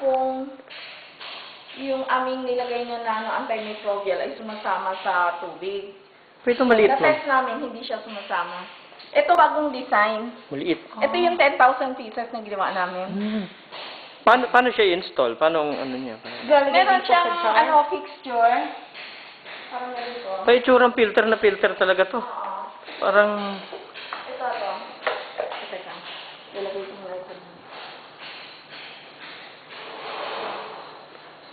kung yung aming nilagay na antimicrobial ay sumasama sa tubig. Pero ito maliit, ma'am. Na-test namin, hindi siya sumasama. Ito bagong design. Maliit. Ito yung 10,000 pieces na ginawa namin. Paano siya i-install? Paano ang ano niya? Meron siyang fixture. Parang ganito. Ay, itsurang filter na filter talaga to. Oo. Parang... Ito. Teka. Lalagay ko muna ito.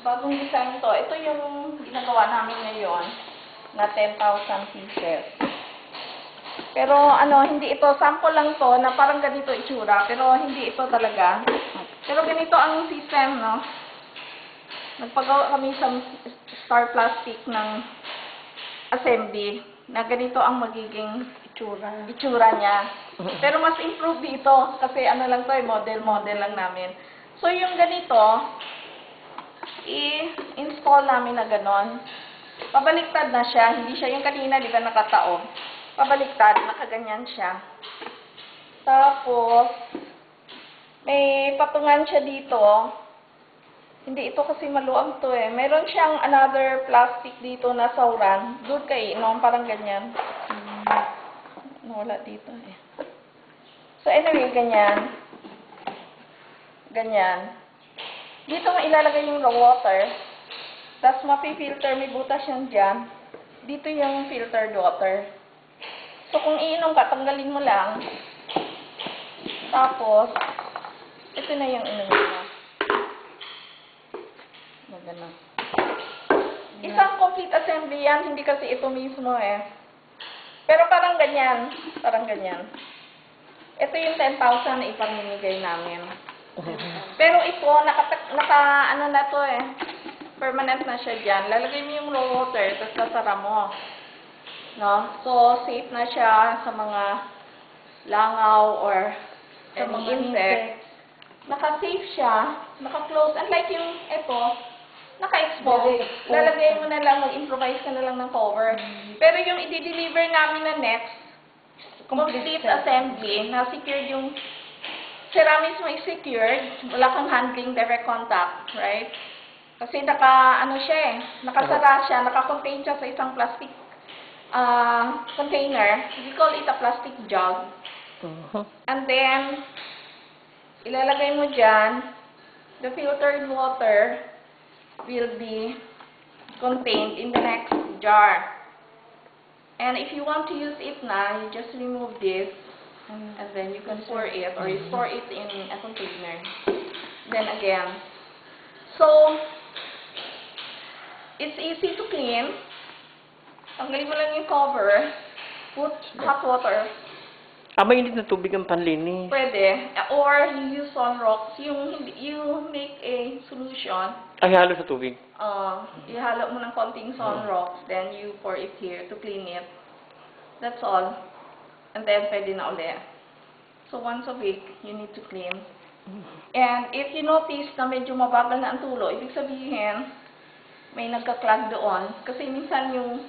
Bagong design to. Ito yung ginagawa namin ngayon na 10,000 pieces. Pero hindi ito. Sample lang to na parang ganito itsura. Pero hindi ito talaga. Pero ganito ang system, no? Nagpagawa kami sa Star Plastic ng assembly na ganito ang magiging itsura niya. Pero mas improve dito kasi lang to, model lang namin. So yung ganito, i-install namin na ganon. Pabaliktad na siya, hindi siya yung kanina, di ba nakataob. Pabaliktad, nakaganyan siya. Tapos, may patungan siya dito. Hindi ito kasi maluwag to eh. Meron siyang another plastic dito na sauran. Good kay inom, parang ganyan. Nawala dito eh. So anyway, ganyan. Ganyan. Dito nga ilalagay yung raw water. Tapos mapifilter, may butas yan dyan. Dito yung filtered water. So kung iinom ka, tanggalin mo lang. Tapos, ito na yung inom mo. Ganun. Isang complete assembly yan, hindi kasi ito mismo eh. Pero parang ganyan. Parang ganyan. Ito yung 10,000 na ipamimigay namin. Pero ito, na to eh. Permanent na siya dyan. Lalagay mo yung raw water, tapos sasara mo. No? So, safe na siya sa mga langaw or sa mga insects. Naka-safe siya, naka-close. Unlike yung ito, naka-expose. Lalagay mo na lang, mag-improvise ka na lang ng cover. Pero yung i-deliver namin na next, complete assembly, na-secured yung ceramics mo is-secured, wala kang handling, direct contact, right? Kasi siya eh, nakasara siya, naka-contain siya sa isang plastic container. We call it a plastic jug. And then, ilalagay mo dyan, the filtered water will be contained in the next jar. And if you want to use it now, you just remove this and then you can pour it or you store it in a container. Then again. So, it's easy to clean. Tanggalin mo lang yung cover. Put hot water. Mainit na tubig ang panlinis. Pwede. Or you use Sunrox. You make a solution. Ay, halo sa tubig? Ihalo mo ng konting Sunrox, then you pour it here to clean it. That's all. And then, pwede na ulit. So, once a week, you need to clean. And if you notice na medyo mabagal na ang tulo, ibig sabihin, may nagka-clog doon. Kasi minsan yung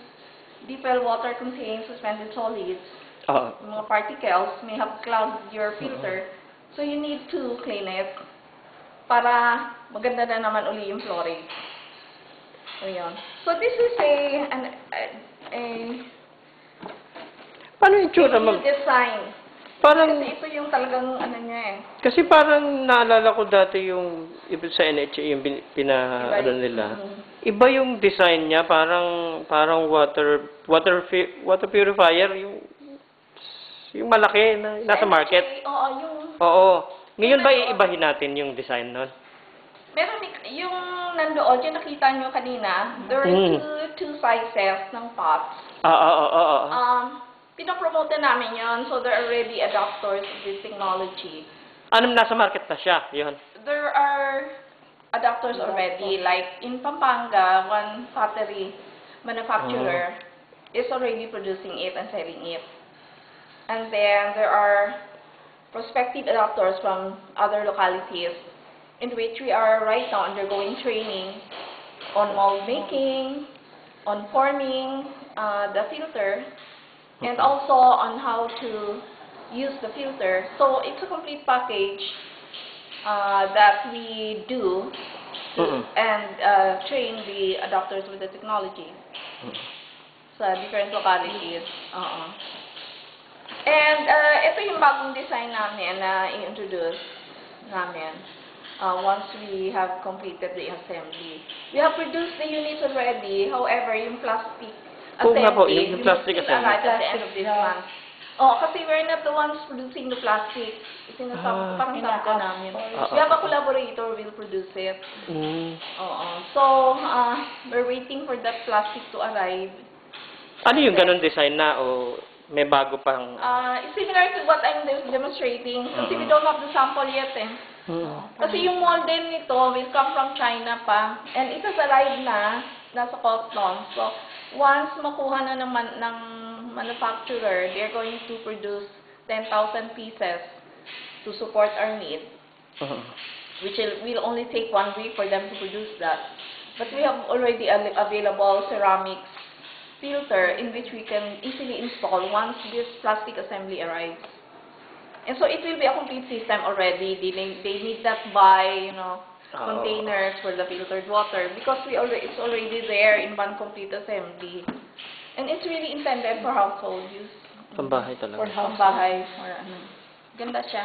deep well water contains suspended solids. Mga particles may have clogged your filter. So, you need to clean it para maganda na naman uli yung fluoride. So, yun. So, this is paano yung tsura, a ma'am? design. Parang, Kasi ito yung talagang niya eh. kasi parang naalala ko dati yung sa NHA, yung nila. Iba yung design niya, parang water purifier, yung malaki na nasa market. Oo, Oo. Ngayon ba iibahin natin yung design nun? meron yung nandoon, yung nakita nyo kanina, there are two sizes ng pots. Pinapromote namin yon, so there are already adopters of this technology. Nasa market na siya? Yun. There are adapters already, like in Pampanga, one pottery manufacturer is already producing it and selling it. And then there are prospective adapters from other localities in which we are right now undergoing training on mold making, on forming the filter, and also on how to use the filter. So it's a complete package that we do Mm-mm. and train the adopters with the technology sa different localities. Oo. And ito yung bagong design namin na i-introduce namin once we have completed the assembly. We have produced the units already, however, yung plastic Oo nga po, assembly, yung plastic will still assembly. arrive at the end of this month. Oh, kasi we're not the ones producing the plastic. Parang sabta namin. We have a collaborator will produce it. Mm. Oo. So, we're waiting for that plastic to arrive. Ano yung ganun design na o may bago pang... Similar to what I'm demonstrating kasi we don't have the sample yet eh. Kasi yung molde nito will come from China pa and it has arrived na, nasa customs. So, once makuha na ng manufacturer, they're going to produce 10,000 pieces to support our need, which will only take 1 week for them to produce that. But we have already available ceramics filter in which we can easily install once this plastic assembly arrives. And so it will be a complete system already. They need that by, containers for the filtered water because it's already there in one complete assembly. And it's really intended for household use. Pambahay talaga. For household. Pambahay. Ganda siya.